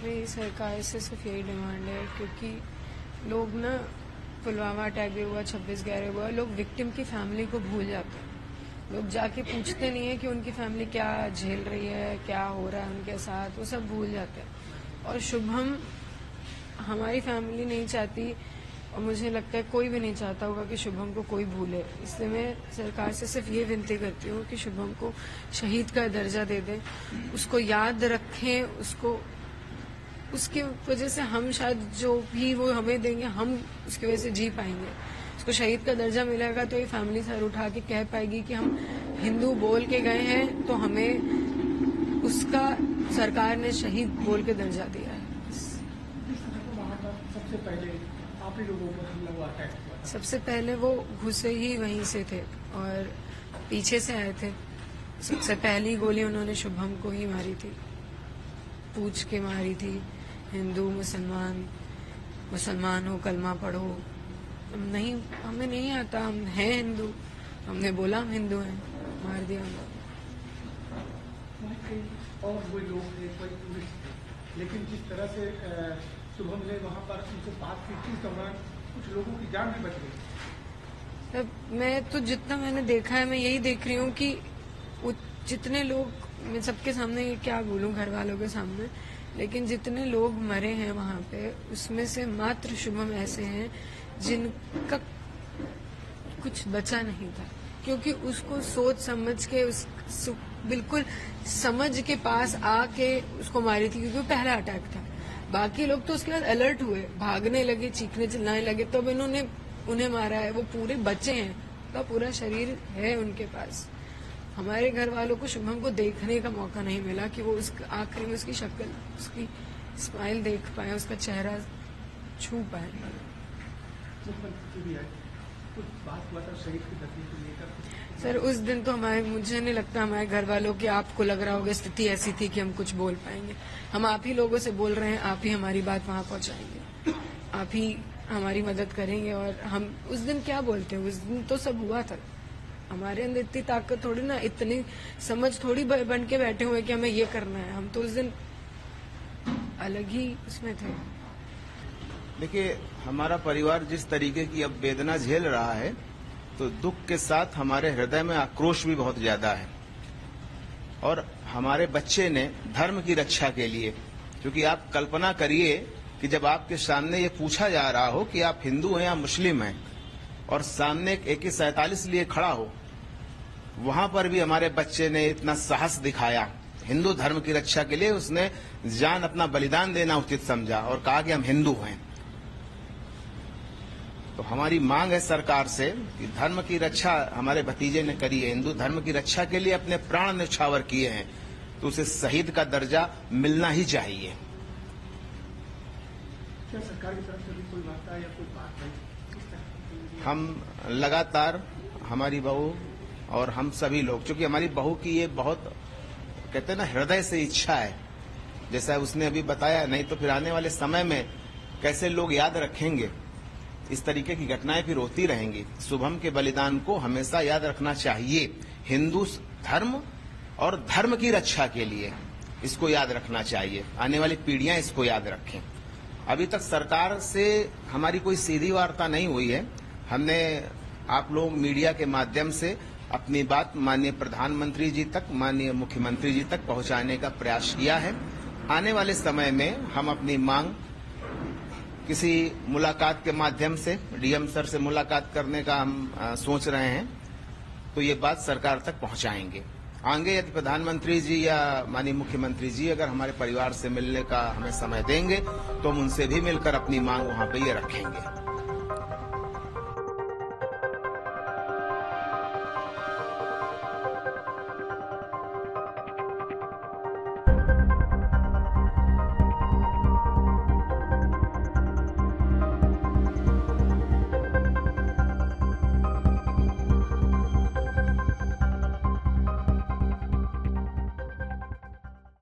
मेरी सरकार से सिर्फ यही डिमांड है, क्योंकि लोग ना पुलवामा अटैक भी हुआ, 26/11 हुआ, लोग विक्टिम की फैमिली को भूल जाते हैं। लोग जाके पूछते नहीं है कि उनकी फैमिली क्या झेल रही है, क्या हो रहा है उनके साथ, वो सब भूल जाते हैं। और शुभम, हमारी फैमिली नहीं चाहती और मुझे लगता है कोई भी नहीं चाहता होगा कि शुभम को कोई भूले। इसलिए मैं सरकार से सिर्फ ये विनती करती हूँ कि शुभम को शहीद का दर्जा दे दें, उसको याद रखें, उसको उसकी वजह से हम शायद जो भी वो हमें देंगे हम उसकी वजह से जी पाएंगे। उसको शहीद का दर्जा मिलेगा तो ये फैमिली सर उठा के कह पाएगी कि हम हिंदू बोल के गए हैं तो हमें उसका सरकार ने शहीद बोल के दर्जा दिया है। सबसे पहले आप ही लोगों पर हमला हुआ, अटैक हुआ था। सबसे पहले वो घुसे ही वहीं से थे और पीछे से आए थे। सबसे पहली गोली उन्होंने शुभम को ही मारी थी, पूछ के मारी थी। हिंदू मुसलमान हो, कलमा पढ़ो। नहीं, हमें नहीं आता, हम हैं हिंदू, हमने बोला हम हिंदू हैं, मार दिया हमको। और वो लोग थे, कोई टूरिस्ट थे, लेकिन जिस तरह से शुभम ने वहाँ पर उनसे बात की थी, उस दौरान कुछ लोगों की जान भी बच गई। मैं तो जितना मैंने देखा है, मैं यही देख रही हूँ कि जितने लोग, मैं सबके सामने क्या बोलूँ, घर वालों के सामने, लेकिन जितने लोग मरे हैं वहाँ पे, उसमें से मात्र शुभम ऐसे हैं जिनका कुछ बचा नहीं था, क्योंकि उसको सोच समझ के बिल्कुल समझ के पास आके उसको मारी थी, क्योंकि वो पहला अटैक था। बाकी लोग तो उसके बाद अलर्ट हुए, भागने लगे, चीखने चिल्लाने लगे, तब इन्होंने उन्हें मारा है। वो पूरे बचे हैं, उनका पूरा शरीर है उनके पास। हमारे घर वालों को शुभम को देखने का मौका नहीं मिला कि वो उस आखिरी में उसकी शक्ल, उसकी स्माइल देख पाए, उसका चेहरा छू पाए। सर, उस दिन तो मुझे नहीं लगता हमारे घर वालों की, आपको लग रहा होगा स्थिति ऐसी थी कि हम कुछ बोल पाएंगे। हम आप ही लोगों से बोल रहे हैं, आप ही हमारी बात वहां पहुंचाएंगे, आप ही हमारी मदद करेंगे। और हम उस दिन क्या बोलते हैं, उस दिन तो सब हुआ था। हमारे अंदर इतनी ताकत थोड़ी ना, इतनी समझ थोड़ी बन के बैठे हुए कि हमें ये करना है। हम तो उस दिन अलग ही उसमें थे। देखिए, हमारा परिवार जिस तरीके की अब वेदना झेल रहा है, तो दुख के साथ हमारे हृदय में आक्रोश भी बहुत ज्यादा है। और हमारे बच्चे ने धर्म की रक्षा के लिए, क्योंकि आप कल्पना करिए कि जब आपके सामने ये पूछा जा रहा हो कि आप हिंदू हैं या मुस्लिम हैं, और सामने एक AK-47 लिए खड़ा हो, वहां पर भी हमारे बच्चे ने इतना साहस दिखाया। हिंदू धर्म की रक्षा के लिए उसने जान अपना बलिदान देना उचित समझा और कहा कि हम हिंदू हैं। तो हमारी मांग है सरकार से कि धर्म की रक्षा हमारे भतीजे ने करी है, हिंदू धर्म की रक्षा के लिए अपने प्राण न्यौछावर किए हैं, तो उसे शहीद का दर्जा मिलना ही चाहिए। क्या सरकार की तरफ से भी कोई वार्ता या कोई बात है? हम लगातार, हमारी बहू और हम सभी लोग, क्योंकि हमारी बहू की ये बहुत, कहते हैं ना, हृदय से इच्छा है, जैसा उसने अभी बताया, नहीं तो फिर आने वाले समय में कैसे लोग याद रखेंगे। इस तरीके की घटनाएं फिर होती रहेंगी। शुभम के बलिदान को हमेशा याद रखना चाहिए। हिंदू धर्म और धर्म की रक्षा के लिए इसको याद रखना चाहिए। आने वाली पीढ़ियां इसको याद रखें। अभी तक सरकार से हमारी कोई सीधी वार्ता नहीं हुई है। हमने आप लोग मीडिया के माध्यम से अपनी बात माननीय प्रधानमंत्री जी तक, माननीय मुख्यमंत्री जी तक पहुंचाने का प्रयास किया है। आने वाले समय में हम अपनी मांग किसी मुलाकात के माध्यम से, DM सर से मुलाकात करने का हम सोच रहे हैं, तो ये बात सरकार तक पहुंचाएंगे। आगे यदि प्रधानमंत्री जी या माननीय मुख्यमंत्री जी अगर हमारे परिवार से मिलने का हमें समय देंगे, तो हम उनसे भी मिलकर अपनी मांग वहां पे ये रखेंगे।